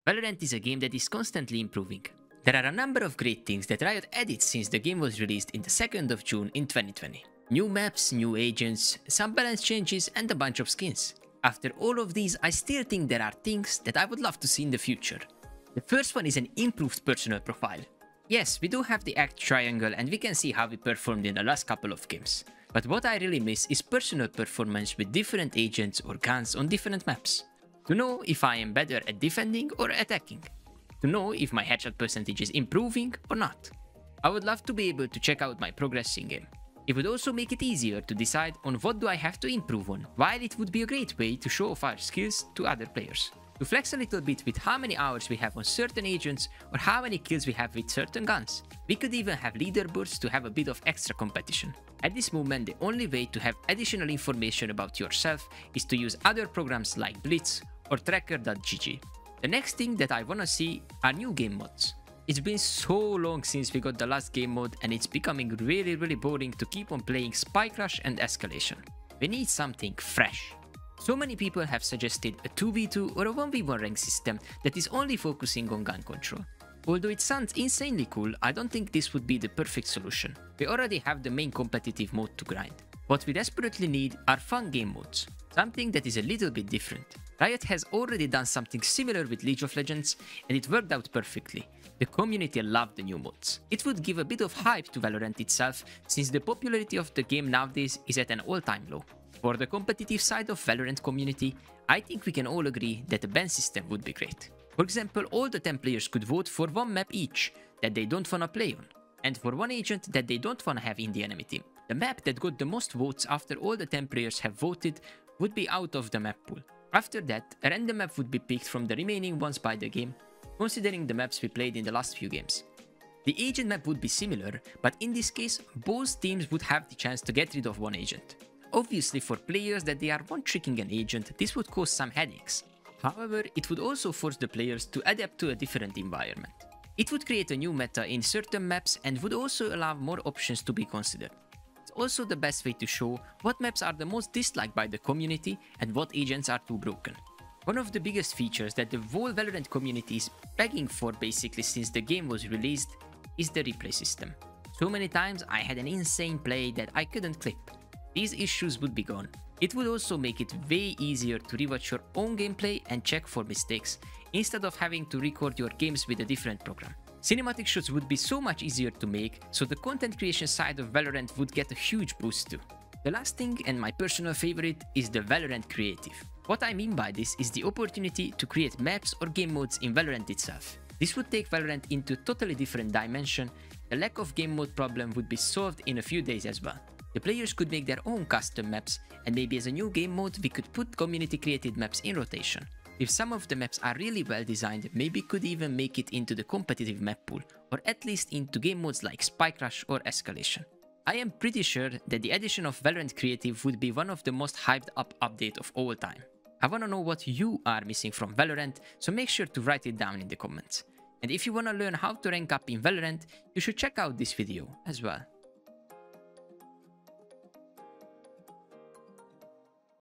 Valorant is a game that is constantly improving. There are a number of great things that Riot added since the game was released in the 2nd of June in 2020. New maps, new agents, some balance changes and a bunch of skins. After all of these, I still think there are things that I would love to see in the future. The first one is an improved personal profile. Yes, we do have the act triangle and we can see how we performed in the last couple of games. But what I really miss is personal performance with different agents or guns on different maps. To know if I am better at defending or attacking. To know if my headshot percentage is improving or not. I would love to be able to check out my progress in game. It would also make it easier to decide on what do I have to improve on, while it would be a great way to show off our skills to other players. To flex a little bit with how many hours we have on certain agents or how many kills we have with certain guns. We could even have leaderboards to have a bit of extra competition. At this moment, the only way to have additional information about yourself is to use other programs like Blitz or tracker.gg. The next thing that I wanna see are new game mods. It's been so long since we got the last game mode and it's becoming really boring to keep on playing Spike Rush and Escalation. We need something fresh. So many people have suggested a 2v2 or a 1v1 rank system that is only focusing on gun control. Although it sounds insanely cool, I don't think this would be the perfect solution. We already have the main competitive mode to grind. What we desperately need are fun game modes. Something that is a little bit different. Riot has already done something similar with League of Legends and it worked out perfectly. The community loved the new mods. It would give a bit of hype to Valorant itself since the popularity of the game nowadays is at an all-time low. For the competitive side of Valorant community, I think we can all agree that a ban system would be great. For example, all the 10 players could vote for one map each that they don't wanna play on, and for one agent that they don't wanna have in the enemy team. The map that got the most votes after all the 10 players have voted would be out of the map pool. After that, a random map would be picked from the remaining ones by the game, considering the maps we played in the last few games. The agent map would be similar, but in this case, both teams would have the chance to get rid of one agent. Obviously, for players that they are one-tricking an agent, this would cause some headaches. However, it would also force the players to adapt to a different environment. It would create a new meta in certain maps and would also allow more options to be considered. It's also the best way to show what maps are the most disliked by the community and what agents are too broken. One of the biggest features that the whole Valorant community is begging for basically since the game was released is the replay system. So many times I had an insane play that I couldn't clip. These issues would be gone. It would also make it way easier to rewatch your own gameplay and check for mistakes, instead of having to record your games with a different program. Cinematic shots would be so much easier to make, so the content creation side of Valorant would get a huge boost too. The last thing, and my personal favorite, is the Valorant Creative. What I mean by this is the opportunity to create maps or game modes in Valorant itself. This would take Valorant into a totally different dimension. The lack of game mode problem would be solved in a few days as well. The players could make their own custom maps, and maybe as a new game mode we could put community created maps in rotation. If some of the maps are really well designed, maybe could even make it into the competitive map pool, or at least into game modes like Spike Rush or Escalation. I am pretty sure that the addition of Valorant Creative would be one of the most hyped up updates of all time. I wanna know what you are missing from Valorant, so make sure to write it down in the comments. And if you wanna learn how to rank up in Valorant, you should check out this video as well.